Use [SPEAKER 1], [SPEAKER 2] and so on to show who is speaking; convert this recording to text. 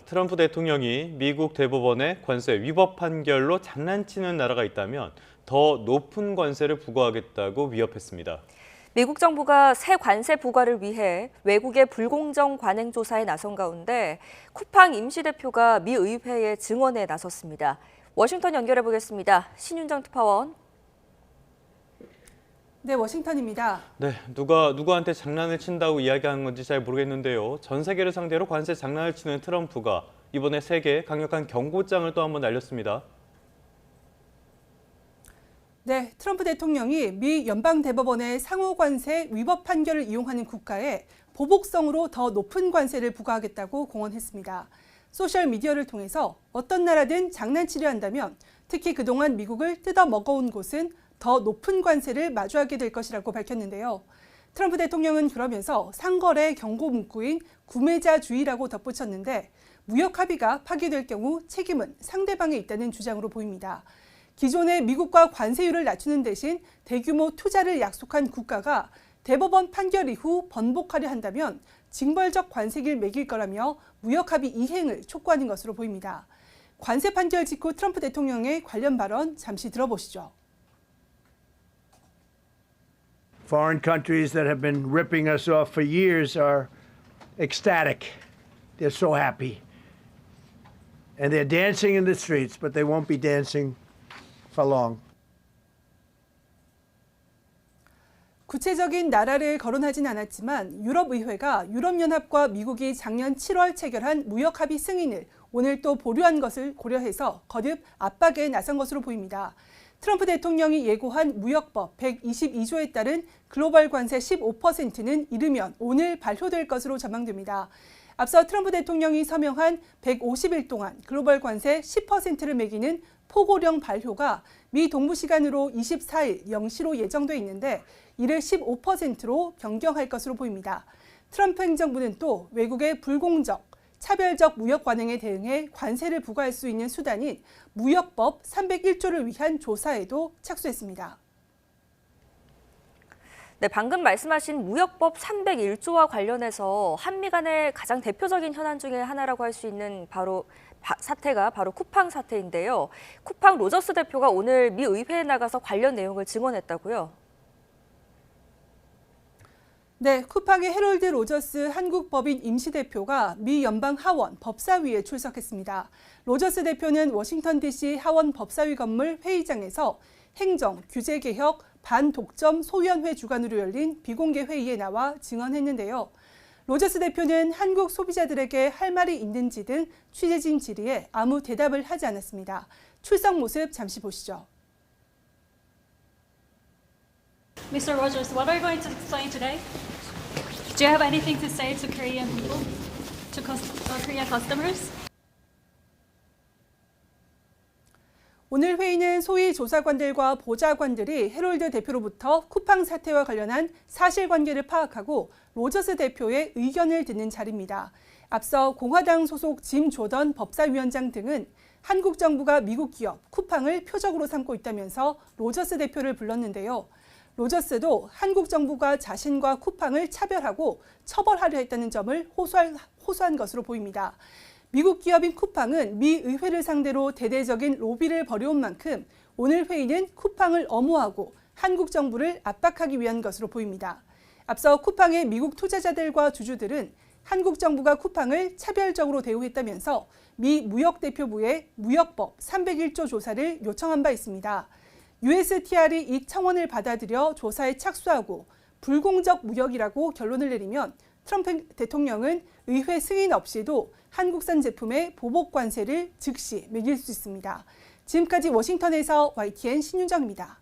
[SPEAKER 1] 트럼프 대통령이 미국 대법원의 관세 위법 판결로 장난치는 나라가 있다면 더 높은 관세를 부과하겠다고 위협했습니다.
[SPEAKER 2] 미국 정부가 새 관세 부과를 위해 외국의 불공정 관행 조사에 나선 가운데 쿠팡 임시대표가 미 의회에 증언에 나섰습니다. 워싱턴 연결해 보겠습니다. 신윤정 특파원.
[SPEAKER 3] 네, 워싱턴입니다.
[SPEAKER 1] 네, 누가 누구한테 장난을 친다고 이야기하는 건지 잘 모르겠는데요. 전 세계를 상대로 관세 장난을 치는 트럼프가 이번에 세계에 강력한 경고장을 또 한번 날렸습니다.
[SPEAKER 3] 네, 트럼프 대통령이 미 연방대법원의 상호 관세 위법 판결을 이용하는 국가에 보복성으로 더 높은 관세를 부과하겠다고 공언했습니다. 소셜미디어를 통해서 어떤 나라든 장난치려 한다면 특히 그동안 미국을 뜯어 먹어온 곳은 더 높은 관세를 마주하게 될 것이라고 밝혔는데요. 트럼프 대통령은 그러면서 상거래 경고 문구인 구매자주의라고 덧붙였는데 무역 합의가 파기될 경우 책임은 상대방에 있다는 주장으로 보입니다. 기존의 미국과 관세율을 낮추는 대신 대규모 투자를 약속한 국가가 대법원 판결 이후 번복하려 한다면 징벌적 관세를 매길 거라며 무역 합의 이행을 촉구하는 것으로 보입니다. 관세 판결 직후 트럼프 대통령의 관련 발언 잠시 들어보시죠.
[SPEAKER 4] Foreign countries that have been ripping us off for years are ecstatic. They're so happy. And they're dancing in the streets, but they won't be dancing for long.
[SPEAKER 3] 구체적인 나라를 거론하진 않았지만 유럽의회가 유럽연합과 미국이 작년 7월 체결한 무역합의 승인을 오늘 또 보류한 것을 고려해서 거듭 압박에 나선 것으로 보입니다. 트럼프 대통령이 예고한 무역법 122조에 따른 글로벌 관세 15%는 이르면 오늘 발효될 것으로 전망됩니다. 앞서 트럼프 대통령이 서명한 150일 동안 글로벌 관세 10%를 매기는 포고령 발효가 미 동부 시간으로 24일 0시로 예정돼 있는데 이를 15%로 변경할 것으로 보입니다. 트럼프 행정부는 또 외국의 불공정, 차별적 무역 관행에 대응해 관세를 부과할 수 있는 수단인 무역법 301조를 위한 조사에도 착수했습니다.
[SPEAKER 2] 네, 방금 말씀하신 무역법 301조와 관련해서 한미 간의 가장 대표적인 현안 중에 하나라고 할 수 있는 사태가 바로 쿠팡 사태인데요. 쿠팡 로저스 대표가 오늘 미 의회에 나가서 관련 내용을 증언했다고요?
[SPEAKER 3] 네, 쿠팡의 해롤드 로저스 한국법인 임시대표가 미 연방 하원 법사위에 출석했습니다. 로저스 대표는 워싱턴 DC 하원 법사위 건물 회의장에서 행정, 규제개혁, 반독점 소위원회 주관으로 열린 비공개 회의에 나와 증언했는데요. 로저스 대표는 한국 소비자들에게 할 말이 있는지 등 취재진 질의에 아무 대답을 하지 않았습니다. 출석 모습 잠시 보시죠.
[SPEAKER 5] Mr. Rogers, what are you going to explain today? Do you have anything to say to Korean people, to Korean customers?
[SPEAKER 3] 오늘 회의는 소위 조사관들과 보좌관들이 해롤드 대표로부터 쿠팡 사태와 관련한 사실관계를 파악하고 로저스 대표의 의견을 듣는 자리입니다. 앞서 공화당 소속 짐 조던 법사위원장 등은 한국 정부가 미국 기업 쿠팡을 표적으로 삼고 있다면서 로저스 대표를 불렀는데요. 로저스도 한국 정부가 자신과 쿠팡을 차별하고 처벌하려 했다는 점을 호소한 것으로 보입니다. 미국 기업인 쿠팡은 미 의회를 상대로 대대적인 로비를 벌여온 만큼 오늘 회의는 쿠팡을 엄호하고 한국 정부를 압박하기 위한 것으로 보입니다. 앞서 쿠팡의 미국 투자자들과 주주들은 한국 정부가 쿠팡을 차별적으로 대우했다면서 미 무역대표부에 무역법 301조 조사를 요청한 바 있습니다. USTR이 이 청원을 받아들여 조사에 착수하고 불공정 무역이라고 결론을 내리면 트럼프 대통령은 의회 승인 없이도 한국산 제품의 보복 관세를 즉시 매길 수 있습니다. 지금까지 워싱턴에서 YTN 신윤정입니다.